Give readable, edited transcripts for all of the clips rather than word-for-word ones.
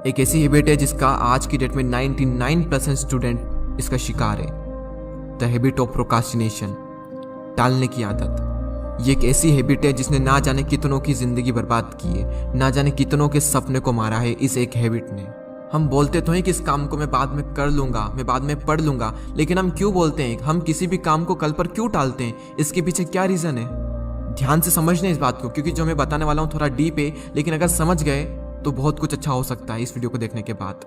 एक ऐसी हैबिट है जिसका आज की डेट में 99% स्टूडेंट इसका शिकार है। द हैबिट ऑफ प्रोक्रास्टिनेशन, टालने की आदत। ये एक ऐसी हैबिट है जिसने ना जाने कितनों की जिंदगी बर्बाद की है, ना जाने कितनों के सपने को मारा है इस एक हैबिट ने। हम बोलते तो हैं कि इस काम को मैं बाद में कर लूंगा, मैं बाद में पढ़ लूंगा, लेकिन हम क्यों बोलते हैं? हम किसी भी काम को कल पर क्यों टालते हैं? इसके पीछे क्या रीजन है? ध्यान से समझने इस बात को, क्योंकि जो मैं बताने वाला हूँ थोड़ा डीप है, लेकिन अगर समझ गए तो बहुत कुछ अच्छा हो सकता है इस वीडियो को देखने के बाद।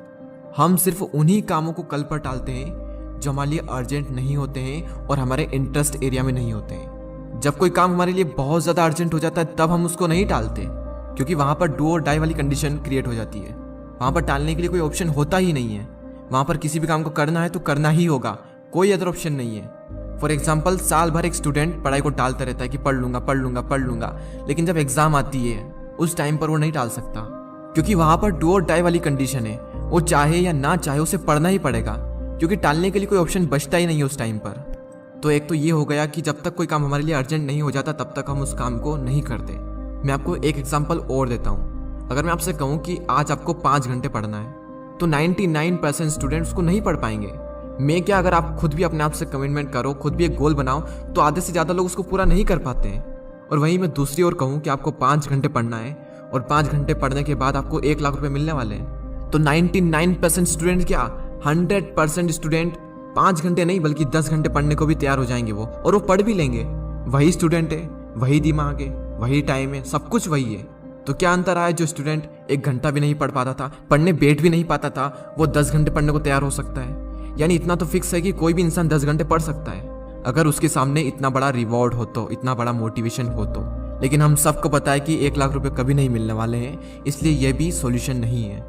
हम सिर्फ उन्हीं कामों को कल पर टालते हैं जो हमारे लिए अर्जेंट नहीं होते हैं और हमारे इंटरेस्ट एरिया में नहीं होते हैं। जब कोई काम हमारे लिए बहुत ज़्यादा अर्जेंट हो जाता है तब हम उसको नहीं टालते, क्योंकि वहाँ पर डू और डाई वाली कंडीशन क्रिएट हो जाती है। वहाँ पर टालने के लिए कोई ऑप्शन होता ही नहीं है। वहाँ पर किसी भी काम को करना है तो करना ही होगा, कोई अदर ऑप्शन नहीं है। फॉर एग्जाम्पल, साल भर एक स्टूडेंट पढ़ाई को टालता रहता है कि पढ़ लूंगा पढ़ लूंगा पढ़ लूंगा, लेकिन जब एग्जाम आती है उस टाइम पर वो नहीं टाल सकता, क्योंकि वहाँ पर डू और डाई वाली कंडीशन है। वो चाहे या ना चाहे उसे पढ़ना ही पड़ेगा, क्योंकि टालने के लिए कोई ऑप्शन बचता ही नहीं है उस टाइम पर। तो एक तो ये हो गया कि जब तक कोई काम हमारे लिए अर्जेंट नहीं हो जाता तब तक हम उस काम को नहीं करते। मैं आपको एक एग्जाम्पल और देता हूँ। अगर मैं आपसे कहूँ कि आज आपको 5 घंटे पढ़ना है तो 99% स्टूडेंट्स उसको नहीं पढ़ पाएंगे। मैं क्या, अगर आप खुद भी अपने आप से कमिटमेंट करो, खुद भी एक गोल बनाओ, तो आधे से ज़्यादा लोग उसको पूरा नहीं कर पाते हैं। और वहीं मैं दूसरी ओर कहूँ कि आपको 5 घंटे पढ़ना है और 5 घंटे पढ़ने के बाद आपको 1 लाख रुपए मिलने वाले हैं, तो 99% स्टूडेंट क्या, 100% स्टूडेंट 5 घंटे नहीं बल्कि 10 घंटे पढ़ने को भी तैयार हो जाएंगे वो, और वो पढ़ भी लेंगे। वही स्टूडेंट है, वही दिमाग है, वही टाइम है, सब कुछ वही है। तो क्या अंतर आया? जो स्टूडेंट 1 घंटा भी नहीं पढ़ पाता था, पढ़ने बैठ भी नहीं पाता था, वो 10 घंटे पढ़ने को तैयार हो सकता है। यानी इतना तो फिक्स है कि कोई भी इंसान 10 घंटे पढ़ सकता है, अगर उसके सामने इतना बड़ा रिवॉर्ड हो तो, इतना बड़ा मोटिवेशन हो तो। लेकिन हम सबको पता है कि 1 लाख रुपए कभी नहीं मिलने वाले हैं, इसलिए यह भी सॉल्यूशन नहीं है।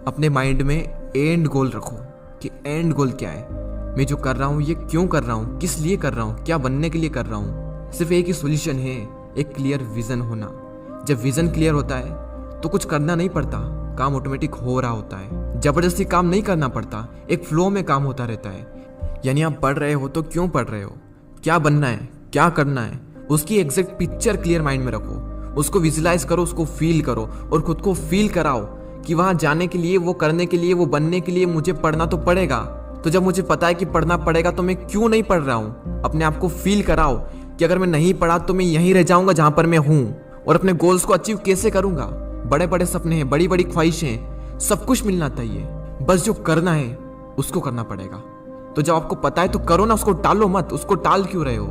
अपने माइंड में एंड गोल रखो कि एंड गोल क्या है, मैं जो कर रहा हूँ ये क्यों कर रहा हूँ, किस लिए कर रहा हूँ, क्या बनने के लिए कर रहा हूँ। सिर्फ एक ही सॉल्यूशन है, एक क्लियर विजन होना। जब विजन क्लियर होता है तो कुछ करना नहीं पड़ता, काम ऑटोमेटिक हो रहा होता है। जबरदस्ती काम नहीं करना पड़ता, एक फ्लो में काम होता रहता है। यानी आप पढ़ रहे हो तो क्यों पढ़ रहे हो, क्या बनना है, क्या करना है, उसकी एग्जैक्ट पिक्चर क्लियर माइंड में रखो, उसको विजुलाइज करो, उसको फील करो और खुद को फील कराओ कि वहां जाने के लिए, वो करने के लिए, वो बनने के लिए मुझे पढ़ना तो पड़ेगा। तो जब मुझे पता है कि पढ़ना पड़ेगा तो मैं क्यों नहीं पढ़ रहा हूँ, अपने आप को फील कराओ कि अगर मैं नहीं पढ़ा तो मैं यहीं रह जाऊंगा जहां पर मैं हूँ, और अपने गोल्स को अचीव कैसे करूंगा। बड़े बड़े सपने हैं, बड़ी बड़ी ख्वाहिशें, सब कुछ मिलना चाहिए, बस जो करना है उसको करना पड़ेगा। तो जब आपको पता है तो करो ना, उसको टालो मत। उसको टाल क्यों रहे हो?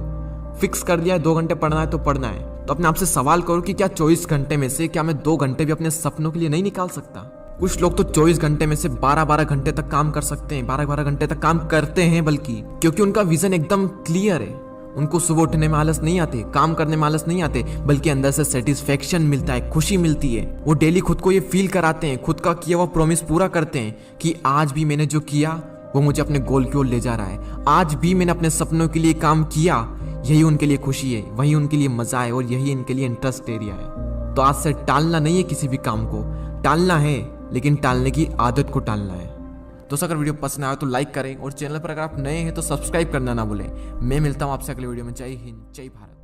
फिक्स कर दिया है 2 घंटे पढ़ना है तो पढ़ना है, तो अपने आप से सवाल करो कि क्या 24 घंटे में से क्या मैं 2 घंटे भी अपने सपनों के लिए नहीं निकाल सकता? कुछ लोग तो 24 घंटे में से 12-12 घंटे तक काम कर सकते हैं, 12-12 घंटे तक काम करते हैं, बल्कि क्योंकि उनका विजन एकदम क्लियर है। उनको सुबह उठने में आलस नहीं आते, काम करने में आलस नहीं आते, बल्कि अंदर से सेटिस्फेक्शन मिलता है, खुशी मिलती है। वो डेली खुद को ये फील कराते हैं, खुद का किया हुआ प्रॉमिस पूरा करते हैं कि आज भी मैंने जो किया वो मुझे अपने गोल की ओर ले जा रहा है, आज भी मैंने अपने सपनों के लिए काम किया। यही उनके लिए खुशी है, वही उनके लिए मजा है और यही इनके लिए इंटरेस्ट एरिया है। तो आज से टालना नहीं है, किसी भी काम को टालना है, लेकिन टालने की आदत को टालना है। दोस्तों, अगर वीडियो पसंद आया तो लाइक करें और चैनल पर अगर आप नए हैं तो सब्सक्राइब करना ना भूलें। मैं मिलता हूं आपसे अगले वीडियो में। जय हिंद, जय भारत।